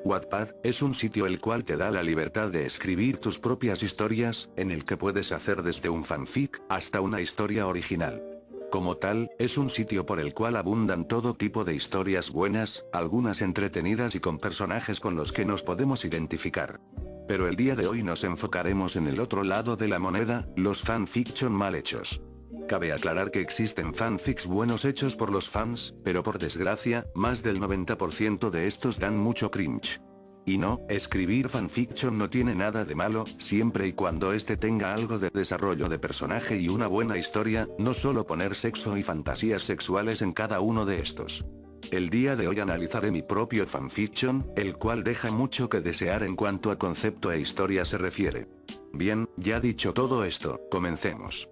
Wattpad es un sitio el cual te da la libertad de escribir tus propias historias, en el que puedes hacer desde un fanfic hasta una historia original. Como tal, es un sitio por el cual abundan todo tipo de historias buenas, algunas entretenidas y con personajes con los que nos podemos identificar. Pero el día de hoy nos enfocaremos en el otro lado de la moneda, los fanfiction mal hechos. Cabe aclarar que existen fanfics buenos hechos por los fans, pero por desgracia, más del 90% de estos dan mucho cringe. Y no, escribir fanfiction no tiene nada de malo, siempre y cuando este tenga algo de desarrollo de personaje y una buena historia, no solo poner sexo y fantasías sexuales en cada uno de estos. El día de hoy analizaré mi propio fanfiction, el cual deja mucho que desear en cuanto a concepto e historia se refiere. Bien, ya dicho todo esto, comencemos.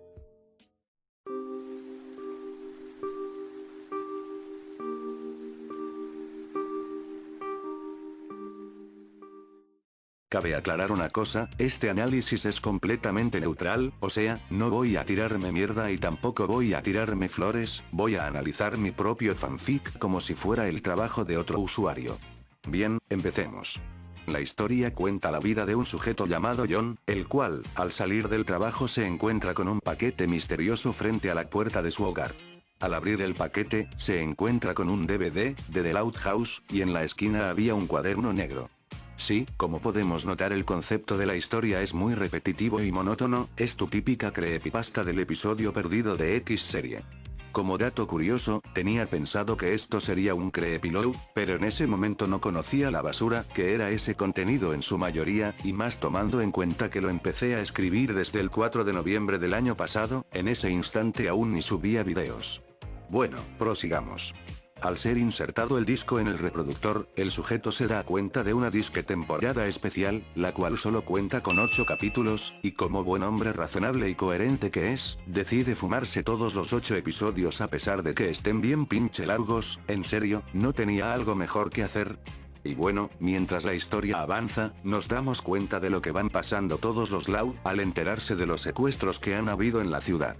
Cabe aclarar una cosa, este análisis es completamente neutral, o sea, no voy a tirarme mierda y tampoco voy a tirarme flores, voy a analizar mi propio fanfic como si fuera el trabajo de otro usuario. Bien, empecemos. La historia cuenta la vida de un sujeto llamado John, el cual, al salir del trabajo se encuentra con un paquete misterioso frente a la puerta de su hogar. Al abrir el paquete, se encuentra con un DVD, de The Loud House, y en la esquina había un cuaderno negro. Sí, como podemos notar el concepto de la historia es muy repetitivo y monótono, es tu típica creepypasta del episodio perdido de X serie. Como dato curioso, tenía pensado que esto sería un creepyload, pero en ese momento no conocía la basura que era ese contenido en su mayoría, y más tomando en cuenta que lo empecé a escribir desde el 4 de noviembre del año pasado, en ese instante aún ni subía videos. Bueno, prosigamos. Al ser insertado el disco en el reproductor, el sujeto se da cuenta de una disque temporada especial, la cual solo cuenta con 8 capítulos, y como buen hombre razonable y coherente que es, decide fumarse todos los 8 episodios a pesar de que estén bien pinche largos. ¿En serio, no tenía algo mejor que hacer? Y bueno, mientras la historia avanza, nos damos cuenta de lo que van pasando todos los Loud al enterarse de los secuestros que han habido en la ciudad.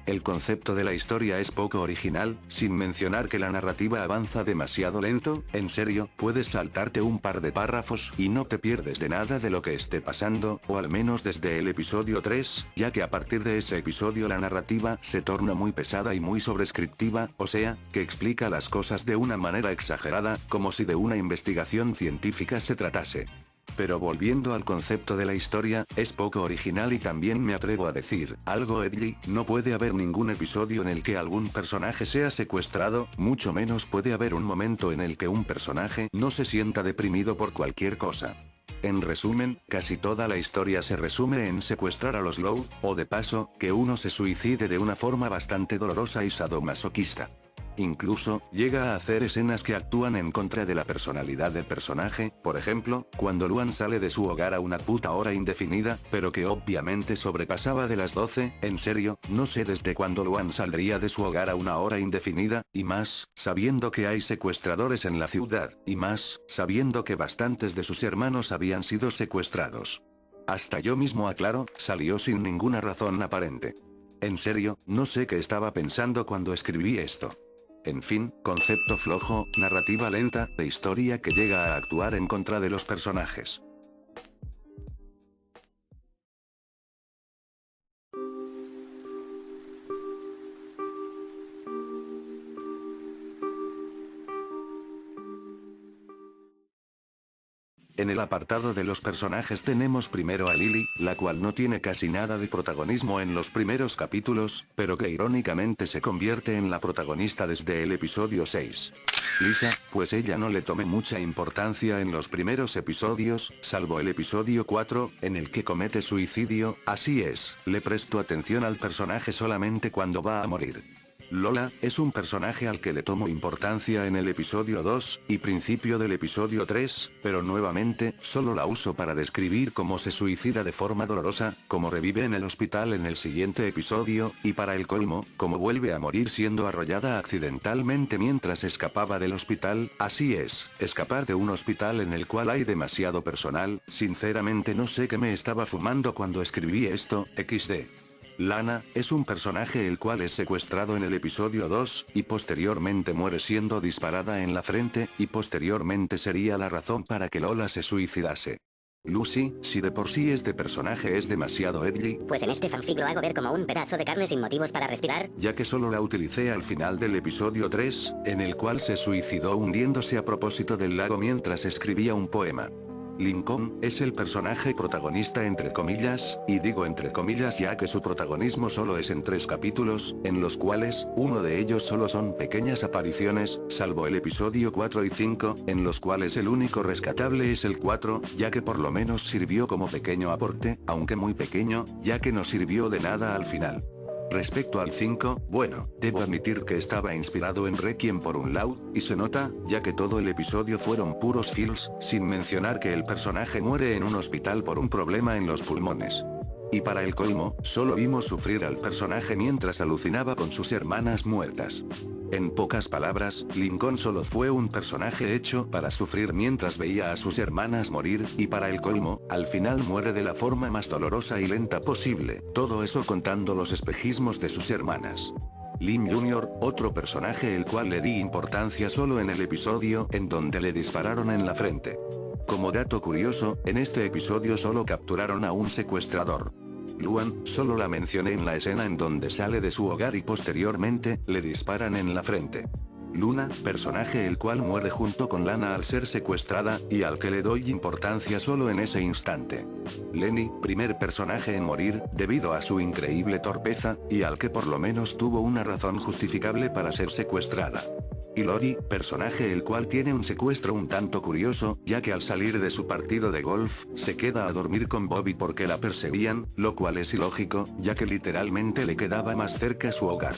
El concepto de la historia es poco original, sin mencionar que la narrativa avanza demasiado lento. En serio, puedes saltarte un par de párrafos y no te pierdes de nada de lo que esté pasando, o al menos desde el episodio 3, ya que a partir de ese episodio la narrativa se torna muy pesada y muy sobrescriptiva, o sea, que explica las cosas de una manera exagerada, como si de una investigación científica se tratase. Pero volviendo al concepto de la historia, es poco original y también me atrevo a decir, algo edgy. No puede haber ningún episodio en el que algún personaje sea secuestrado, mucho menos puede haber un momento en el que un personaje no se sienta deprimido por cualquier cosa. En resumen, casi toda la historia se resume en secuestrar a los Loud, o de paso, que uno se suicide de una forma bastante dolorosa y sadomasoquista. Incluso, llega a hacer escenas que actúan en contra de la personalidad del personaje, por ejemplo, cuando Luan sale de su hogar a una puta hora indefinida, pero que obviamente sobrepasaba de las 12, en serio, no sé desde cuándo Luan saldría de su hogar a una hora indefinida, y más, sabiendo que hay secuestradores en la ciudad, y más, sabiendo que bastantes de sus hermanos habían sido secuestrados. Hasta yo mismo aclaro, salió sin ninguna razón aparente. En serio, no sé qué estaba pensando cuando escribí esto. En fin, concepto flojo, narrativa lenta, de historia que llega a actuar en contra de los personajes. En el apartado de los personajes tenemos primero a Lily, la cual no tiene casi nada de protagonismo en los primeros capítulos, pero que irónicamente se convierte en la protagonista desde el episodio 6. Lisa, pues ella no le tomé mucha importancia en los primeros episodios, salvo el episodio 4, en el que comete suicidio. Así es, le presto atención al personaje solamente cuando va a morir. Lola, es un personaje al que le tomo importancia en el episodio 2, y principio del episodio 3, pero nuevamente, solo la uso para describir cómo se suicida de forma dolorosa, cómo revive en el hospital en el siguiente episodio, y para el colmo, cómo vuelve a morir siendo arrollada accidentalmente mientras escapaba del hospital. Así es, escapar de un hospital en el cual hay demasiado personal. Sinceramente no sé qué me estaba fumando cuando escribí esto, XD. Lana, es un personaje el cual es secuestrado en el episodio 2, y posteriormente muere siendo disparada en la frente, y posteriormente sería la razón para que Lola se suicidase. Lucy, si de por sí este personaje es demasiado edgy, pues en este fanfic lo hago ver como un pedazo de carne sin motivos para respirar, ya que solo la utilicé al final del episodio 3, en el cual se suicidó hundiéndose a propósito del lago mientras escribía un poema. Lincoln, es el personaje protagonista entre comillas, y digo entre comillas ya que su protagonismo solo es en 3 capítulos, en los cuales, uno de ellos solo son pequeñas apariciones, salvo el episodio 4 y 5, en los cuales el único rescatable es el 4, ya que por lo menos sirvió como pequeño aporte, aunque muy pequeño, ya que no sirvió de nada al final. Respecto al 5, bueno, debo admitir que estaba inspirado en Requiem por un lado, y se nota, ya que todo el episodio fueron puros feels, sin mencionar que el personaje muere en un hospital por un problema en los pulmones. Y para el colmo, solo vimos sufrir al personaje mientras alucinaba con sus hermanas muertas. En pocas palabras, Lincoln solo fue un personaje hecho para sufrir mientras veía a sus hermanas morir, y para el colmo, al final muere de la forma más dolorosa y lenta posible, todo eso contando los espejismos de sus hermanas. Lim Jr., otro personaje el cual le di importancia solo en el episodio en donde le dispararon en la frente. Como dato curioso, en este episodio solo capturaron a un secuestrador. Luan, solo la mencioné en la escena en donde sale de su hogar y posteriormente, le disparan en la frente. Luna, personaje el cual muere junto con Lana al ser secuestrada, y al que le doy importancia solo en ese instante. Lenny, primer personaje en morir, debido a su increíble torpeza, y al que por lo menos tuvo una razón justificable para ser secuestrada. Y Lori, personaje el cual tiene un secuestro un tanto curioso, ya que al salir de su partido de golf, se queda a dormir con Bobby porque la perseguían, lo cual es ilógico, ya que literalmente le quedaba más cerca su hogar.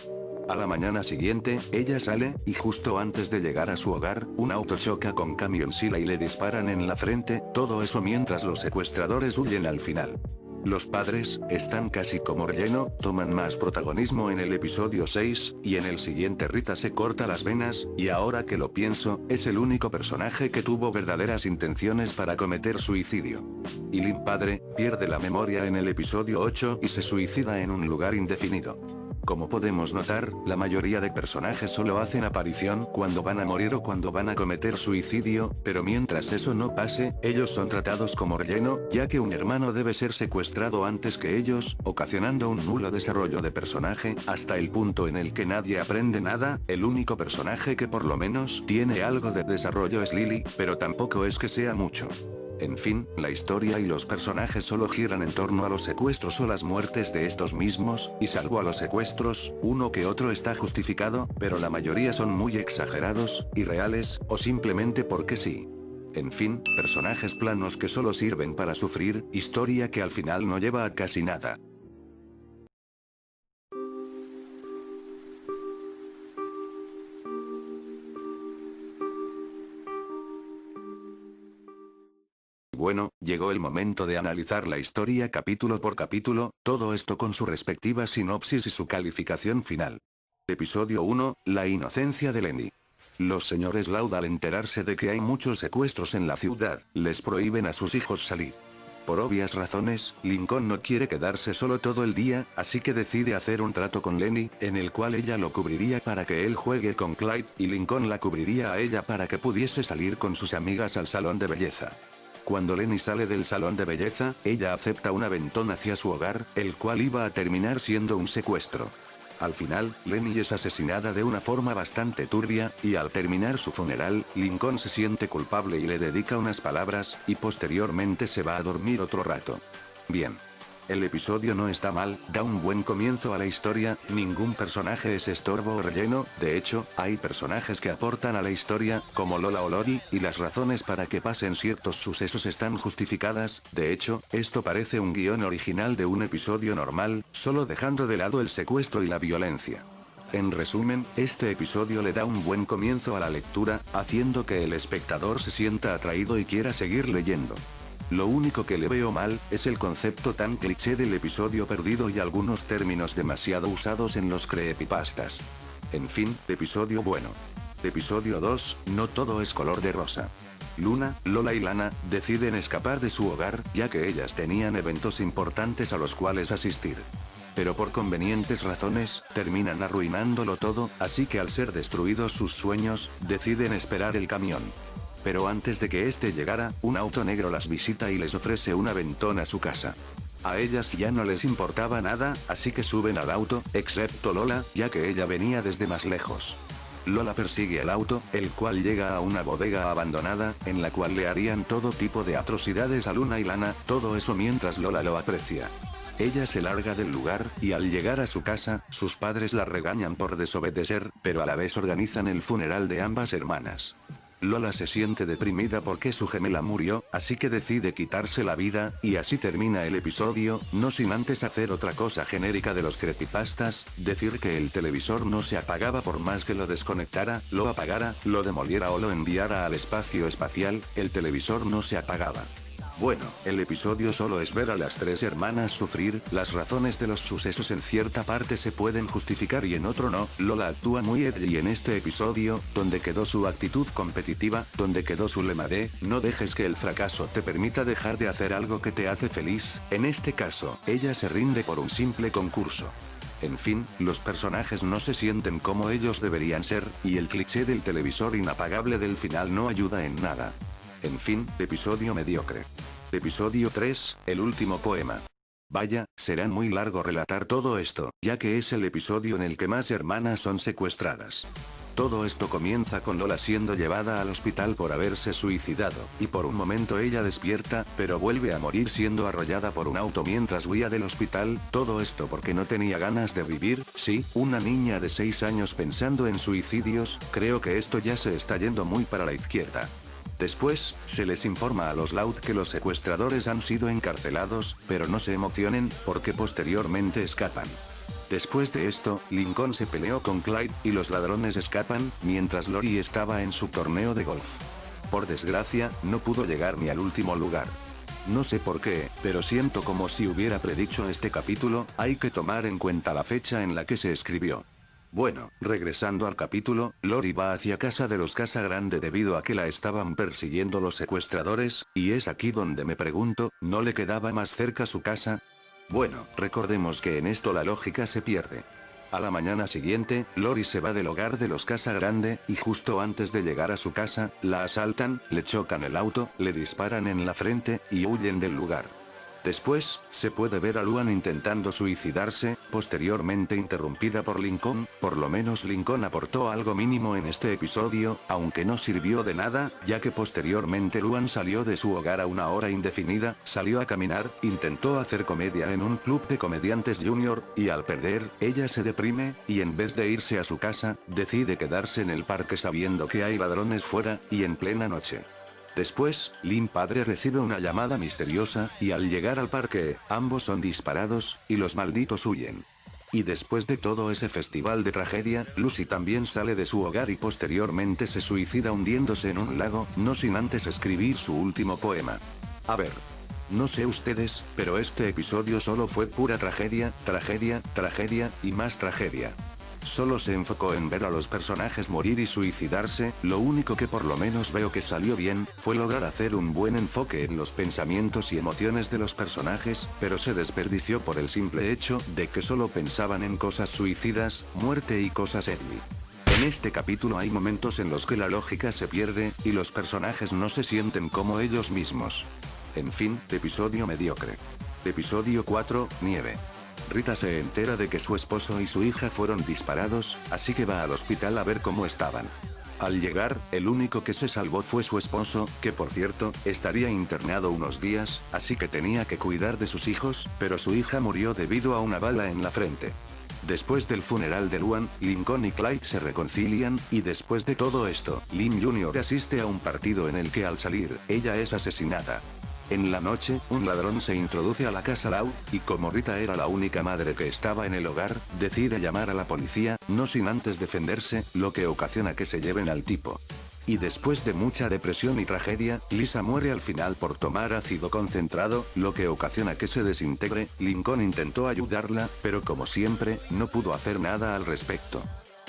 A la mañana siguiente, ella sale, y justo antes de llegar a su hogar, un auto choca con camioncila y le disparan en la frente, todo eso mientras los secuestradores huyen al final. Los padres, están casi como relleno, toman más protagonismo en el episodio 6, y en el siguiente Rita se corta las venas, y ahora que lo pienso, es el único personaje que tuvo verdaderas intenciones para cometer suicidio. Y Lin padre, pierde la memoria en el episodio 8 y se suicida en un lugar indefinido. Como podemos notar, la mayoría de personajes solo hacen aparición cuando van a morir o cuando van a cometer suicidio, pero mientras eso no pase, ellos son tratados como relleno, ya que un hermano debe ser secuestrado antes que ellos, ocasionando un nulo desarrollo de personaje, hasta el punto en el que nadie aprende nada. El único personaje que por lo menos tiene algo de desarrollo es Lily, pero tampoco es que sea mucho. En fin, la historia y los personajes solo giran en torno a los secuestros o las muertes de estos mismos, y salvo a los secuestros, uno que otro está justificado, pero la mayoría son muy exagerados, irreales, o simplemente porque sí. En fin, personajes planos que solo sirven para sufrir, historia que al final no lleva a casi nada. Bueno, llegó el momento de analizar la historia capítulo por capítulo, todo esto con su respectiva sinopsis y su calificación final. Episodio 1, la inocencia de Lenny. Los señores Loud al enterarse de que hay muchos secuestros en la ciudad, les prohíben a sus hijos salir. Por obvias razones, Lincoln no quiere quedarse solo todo el día, así que decide hacer un trato con Lenny, en el cual ella lo cubriría para que él juegue con Clyde, y Lincoln la cubriría a ella para que pudiese salir con sus amigas al salón de belleza. Cuando Lenny sale del salón de belleza, ella acepta un aventón hacia su hogar, el cual iba a terminar siendo un secuestro. Al final, Lenny es asesinada de una forma bastante turbia, y al terminar su funeral, Lincoln se siente culpable y le dedica unas palabras, y posteriormente se va a dormir otro rato. Bien. El episodio no está mal, da un buen comienzo a la historia, ningún personaje es estorbo o relleno, de hecho, hay personajes que aportan a la historia, como Lola o Lori, y las razones para que pasen ciertos sucesos están justificadas. De hecho, esto parece un guión original de un episodio normal, solo dejando de lado el secuestro y la violencia. En resumen, este episodio le da un buen comienzo a la lectura, haciendo que el espectador se sienta atraído y quiera seguir leyendo. Lo único que le veo mal, es el concepto tan cliché del episodio perdido y algunos términos demasiado usados en los creepypastas. En fin, episodio bueno. Episodio 2, no todo es color de rosa. Luna, Lola y Lana, deciden escapar de su hogar, ya que ellas tenían eventos importantes a los cuales asistir. pero por convenientes razones, terminan arruinándolo todo, así que al ser destruidos sus sueños, deciden esperar el camión. Pero antes de que este llegara, un auto negro las visita y les ofrece un aventón a su casa. A ellas ya no les importaba nada, así que suben al auto, excepto Lola, ya que ella venía desde más lejos. Lola persigue el auto, el cual llega a una bodega abandonada, en la cual le harían todo tipo de atrocidades a Luna y Lana, todo eso mientras Lola lo aprecia. Ella se larga del lugar, y al llegar a su casa, sus padres la regañan por desobedecer, pero a la vez organizan el funeral de ambas hermanas. Lola se siente deprimida porque su gemela murió, así que decide quitarse la vida, y así termina el episodio, no sin antes hacer otra cosa genérica de los creepypastas, decir que el televisor no se apagaba por más que lo desconectara, lo apagara, lo demoliera o lo enviara al espacio espacial, el televisor no se apagaba. Bueno, el episodio solo es ver a las tres hermanas sufrir, las razones de los sucesos en cierta parte se pueden justificar y en otro no, Lola actúa muy edgy en este episodio, donde quedó su actitud competitiva, donde quedó su lema de, no dejes que el fracaso te permita dejar de hacer algo que te hace feliz, en este caso, ella se rinde por un simple concurso. En fin, los personajes no se sienten como ellos deberían ser, y el cliché del televisor inapagable del final no ayuda en nada. En fin, episodio mediocre. Episodio 3, el último poema. Vaya, será muy largo relatar todo esto, ya que es el episodio en el que más hermanas son secuestradas. Todo esto comienza con Lola siendo llevada al hospital por haberse suicidado, y por un momento ella despierta, pero vuelve a morir siendo arrollada por un auto mientras huía del hospital, todo esto porque no tenía ganas de vivir, sí, una niña de 6 años pensando en suicidios, creo que esto ya se está yendo muy para la izquierda. Después, se les informa a los Loud que los secuestradores han sido encarcelados, pero no se emocionen, porque posteriormente escapan. Después de esto, Lincoln se peleó con Clyde, y los ladrones escapan, mientras Lori estaba en su torneo de golf. Por desgracia, no pudo llegar ni al último lugar. No sé por qué, pero siento como si hubiera predicho este capítulo, hay que tomar en cuenta la fecha en la que se escribió. Bueno, regresando al capítulo, Lori va hacia casa de los Casagrande debido a que la estaban persiguiendo los secuestradores, y es aquí donde me pregunto, ¿no le quedaba más cerca su casa? Bueno, recordemos que en esto la lógica se pierde. A la mañana siguiente, Lori se va del hogar de los Casagrande, y justo antes de llegar a su casa, la asaltan, le chocan el auto, le disparan en la frente, y huyen del lugar. Después, se puede ver a Luan intentando suicidarse, posteriormente interrumpida por Lincoln, por lo menos Lincoln aportó algo mínimo en este episodio, aunque no sirvió de nada, ya que posteriormente Luan salió de su hogar a una hora indefinida, salió a caminar, intentó hacer comedia en un club de comediantes junior, y al perder, ella se deprime, y en vez de irse a su casa, decide quedarse en el parque sabiendo que hay ladrones fuera, y en plena noche. Después, Lin padre recibe una llamada misteriosa, y al llegar al parque, ambos son disparados, y los malditos huyen. Y después de todo ese festival de tragedia, Lucy también sale de su hogar y posteriormente se suicida hundiéndose en un lago, no sin antes escribir su último poema. A ver. No sé ustedes, pero este episodio solo fue pura tragedia, tragedia, tragedia, y más tragedia. Solo se enfocó en ver a los personajes morir y suicidarse, lo único que por lo menos veo que salió bien, fue lograr hacer un buen enfoque en los pensamientos y emociones de los personajes, pero se desperdició por el simple hecho de que solo pensaban en cosas suicidas, muerte y cosas edgy. En este capítulo hay momentos en los que la lógica se pierde, y los personajes no se sienten como ellos mismos. En fin, episodio mediocre. Episodio 4, Nieve. Rita se entera de que su esposo y su hija fueron disparados, así que va al hospital a ver cómo estaban. Al llegar, el único que se salvó fue su esposo, que por cierto, estaría internado unos días, así que tenía que cuidar de sus hijos, pero su hija murió debido a una bala en la frente. Después del funeral de Luan, Lincoln y Clyde se reconcilian, y después de todo esto, Lim Jr. asiste a un partido en el que al salir, ella es asesinada. En la noche, un ladrón se introduce a la casa Loud, y como Rita era la única madre que estaba en el hogar, decide llamar a la policía, no sin antes defenderse, lo que ocasiona que se lleven al tipo. Y después de mucha depresión y tragedia, Lisa muere al final por tomar ácido concentrado, lo que ocasiona que se desintegre. Lincoln intentó ayudarla, pero como siempre, no pudo hacer nada al respecto.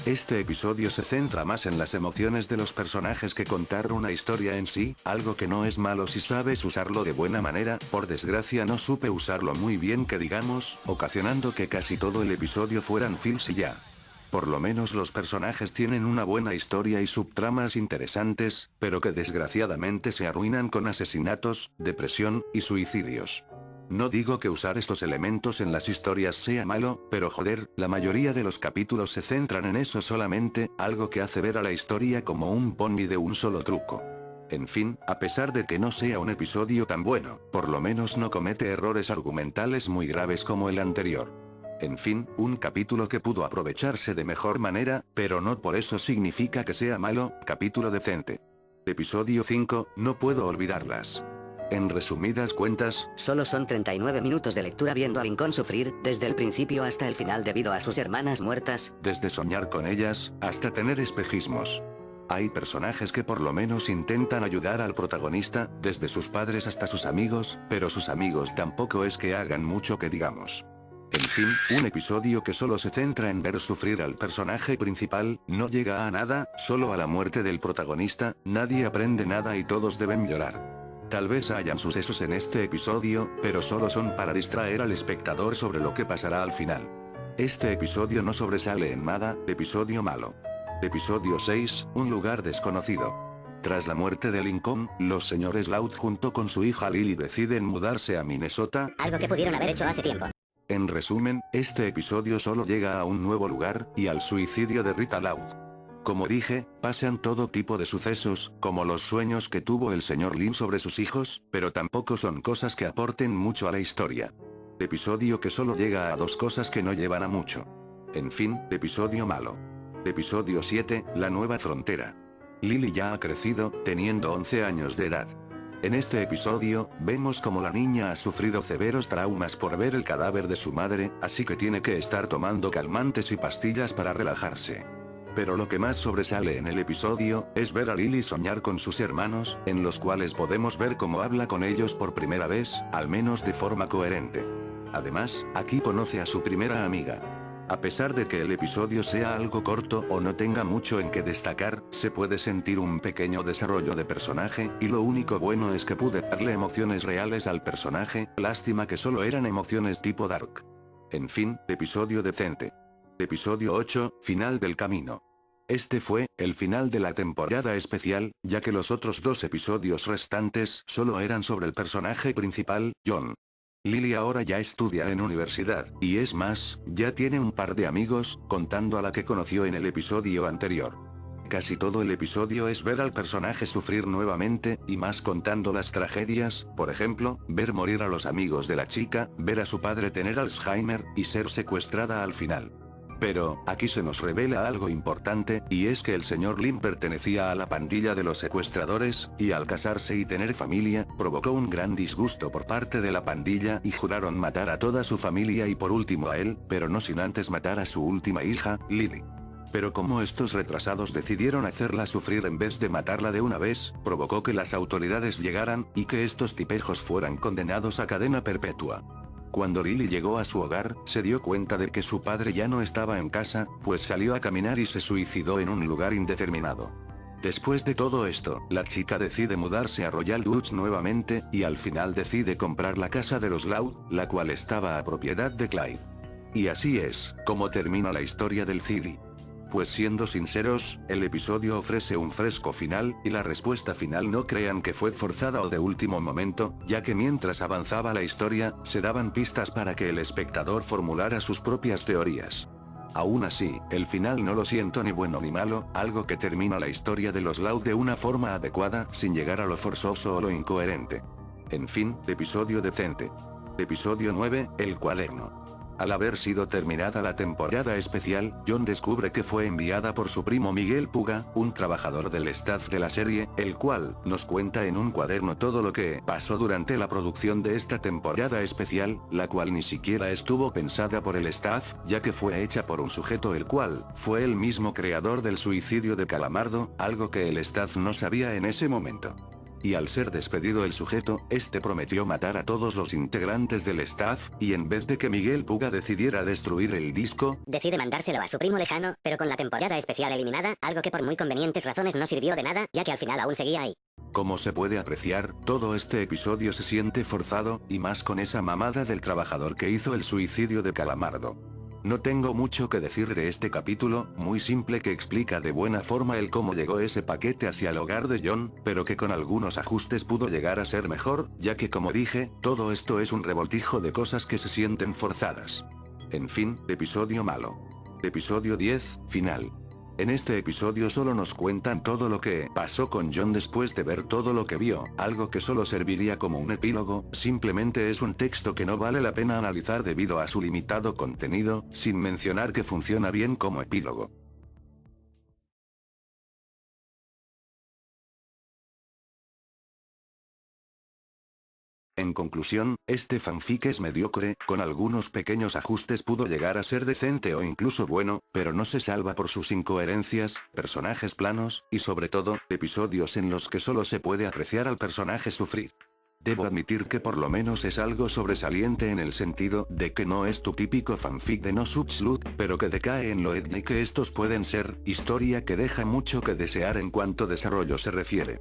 Este episodio se centra más en las emociones de los personajes que contar una historia en sí, algo que no es malo si sabes usarlo de buena manera. Por desgracia no supe usarlo muy bien que digamos, ocasionando que casi todo el episodio fueran feels y ya. Por lo menos los personajes tienen una buena historia y subtramas interesantes, pero que desgraciadamente se arruinan con asesinatos, depresión, y suicidios. No digo que usar estos elementos en las historias sea malo, pero joder, la mayoría de los capítulos se centran en eso solamente, algo que hace ver a la historia como un pony de un solo truco. En fin, a pesar de que no sea un episodio tan bueno, por lo menos no comete errores argumentales muy graves como el anterior. En fin, un capítulo que pudo aprovecharse de mejor manera, pero no por eso significa que sea malo. Capítulo decente. Episodio 5, no puedo olvidarlas. En resumidas cuentas, solo son 39 minutos de lectura viendo a Lincoln sufrir, desde el principio hasta el final debido a sus hermanas muertas. Desde soñar con ellas, hasta tener espejismos. Hay personajes que por lo menos intentan ayudar al protagonista, desde sus padres hasta sus amigos, pero sus amigos tampoco es que hagan mucho que digamos. En fin, un episodio que solo se centra en ver sufrir al personaje principal, no llega a nada, solo a la muerte del protagonista, nadie aprende nada y todos deben llorar. Tal vez hayan sucesos en este episodio, pero solo son para distraer al espectador sobre lo que pasará al final. Este episodio no sobresale en nada. Episodio malo. Episodio 6, un lugar desconocido. Tras la muerte de Lincoln, los señores Loud junto con su hija Lily deciden mudarse a Minnesota, Algo que pudieron haber hecho hace tiempo. En resumen, este episodio solo llega a un nuevo lugar, y al suicidio de Rita Loud. Como dije, pasan todo tipo de sucesos, como los sueños que tuvo el señor Lin sobre sus hijos, pero tampoco son cosas que aporten mucho a la historia. Episodio que solo llega a dos cosas que no llevan a mucho. En fin, episodio malo. Episodio 7, la nueva frontera. Lily ya ha crecido, teniendo 11 años de edad. En este episodio, vemos como la niña ha sufrido severos traumas por ver el cadáver de su madre, así que tiene que estar tomando calmantes y pastillas para relajarse. Pero lo que más sobresale en el episodio, es ver a Lily soñar con sus hermanos, en los cuales podemos ver cómo habla con ellos por primera vez, al menos de forma coherente. Además, aquí conoce a su primera amiga. A pesar de que el episodio sea algo corto o no tenga mucho en que destacar, se puede sentir un pequeño desarrollo de personaje, y lo único bueno es que pude darle emociones reales al personaje, lástima que solo eran emociones tipo Dark. En fin, episodio decente. Episodio 8, final del camino. Este fue el final de la temporada especial, ya que los otros dos episodios restantes solo eran sobre el personaje principal, John. Lily ahora ya estudia en universidad, y es más, ya tiene un par de amigos, contando a la que conoció en el episodio anterior. Casi todo el episodio es ver al personaje sufrir nuevamente, y más contando las tragedias, por ejemplo, ver morir a los amigos de la chica, ver a su padre tener Alzheimer, y ser secuestrada al final. Pero, aquí se nos revela algo importante, y es que el señor Lin pertenecía a la pandilla de los secuestradores, y al casarse y tener familia, provocó un gran disgusto por parte de la pandilla y juraron matar a toda su familia y por último a él, pero no sin antes matar a su última hija, Lily. Pero como estos retrasados decidieron hacerla sufrir en vez de matarla de una vez, provocó que las autoridades llegaran, y que estos tipejos fueran condenados a cadena perpetua. Cuando Lily llegó a su hogar, se dio cuenta de que su padre ya no estaba en casa, pues salió a caminar y se suicidó en un lugar indeterminado. Después de todo esto, la chica decide mudarse a Royal Dutch nuevamente, y al final decide comprar la casa de los Loud, la cual estaba a propiedad de Clyde. Y así es, como termina la historia del CD. Pues siendo sinceros, el episodio ofrece un fresco final, y la respuesta final no crean que fue forzada o de último momento, ya que mientras avanzaba la historia, se daban pistas para que el espectador formulara sus propias teorías. Aún así, el final no lo siento ni bueno ni malo, algo que termina la historia de los Loud de una forma adecuada, sin llegar a lo forzoso o lo incoherente. En fin, episodio decente. Episodio 9, el cuaderno. Al haber sido terminada la temporada especial, John descubre que fue enviada por su primo Miguel Puga, un trabajador del staff de la serie, el cual nos cuenta en un cuaderno todo lo que pasó durante la producción de esta temporada especial, la cual ni siquiera estuvo pensada por el staff, ya que fue hecha por un sujeto el cual fue el mismo creador del suicidio de Calamardo, algo que el staff no sabía en ese momento. y al ser despedido el sujeto, este prometió matar a todos los integrantes del staff, y en vez de que Miguel Puga decidiera destruir el disco, decide mandárselo a su primo lejano, pero con la temporada especial eliminada, algo que por muy convenientes razones no sirvió de nada, ya que al final aún seguía ahí. Como se puede apreciar, todo este episodio se siente forzado, y más con esa mamada del trabajador que hizo el suicidio de Calamardo. No tengo mucho que decir de este capítulo, muy simple, que explica de buena forma el cómo llegó ese paquete hacia el hogar de John, pero que con algunos ajustes pudo llegar a ser mejor, ya que como dije, todo esto es un revoltijo de cosas que se sienten forzadas. En fin, episodio malo. Episodio 10, final. En este episodio solo nos cuentan todo lo que pasó con John después de ver todo lo que vio, algo que solo serviría como un epílogo, simplemente es un texto que no vale la pena analizar debido a su limitado contenido, sin mencionar que funciona bien como epílogo. En conclusión, este fanfic es mediocre, con algunos pequeños ajustes pudo llegar a ser decente o incluso bueno, pero no se salva por sus incoherencias, personajes planos, y sobre todo, episodios en los que solo se puede apreciar al personaje sufrir. Debo admitir que por lo menos es algo sobresaliente en el sentido de que no es tu típico fanfic de no subslut, pero que decae en lo edgy que estos pueden ser, historia que deja mucho que desear en cuanto desarrollo se refiere.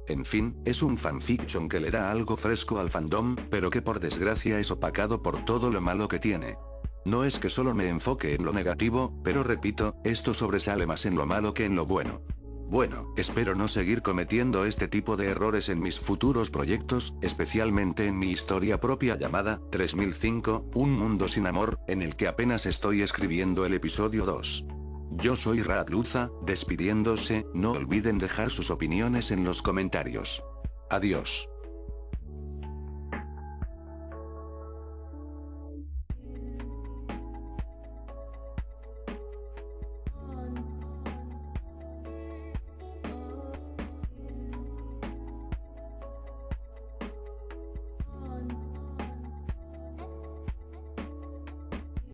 En fin, es un fanfiction que le da algo fresco al fandom, pero que por desgracia es opacado por todo lo malo que tiene. No es que solo me enfoque en lo negativo, pero repito, esto sobresale más en lo malo que en lo bueno. Bueno, espero no seguir cometiendo este tipo de errores en mis futuros proyectos, especialmente en mi historia propia llamada 3005, Un mundo sin amor, en el que apenas estoy escribiendo el episodio 2. Yo soy Radluza, despidiéndose, no olviden dejar sus opiniones en los comentarios. Adiós.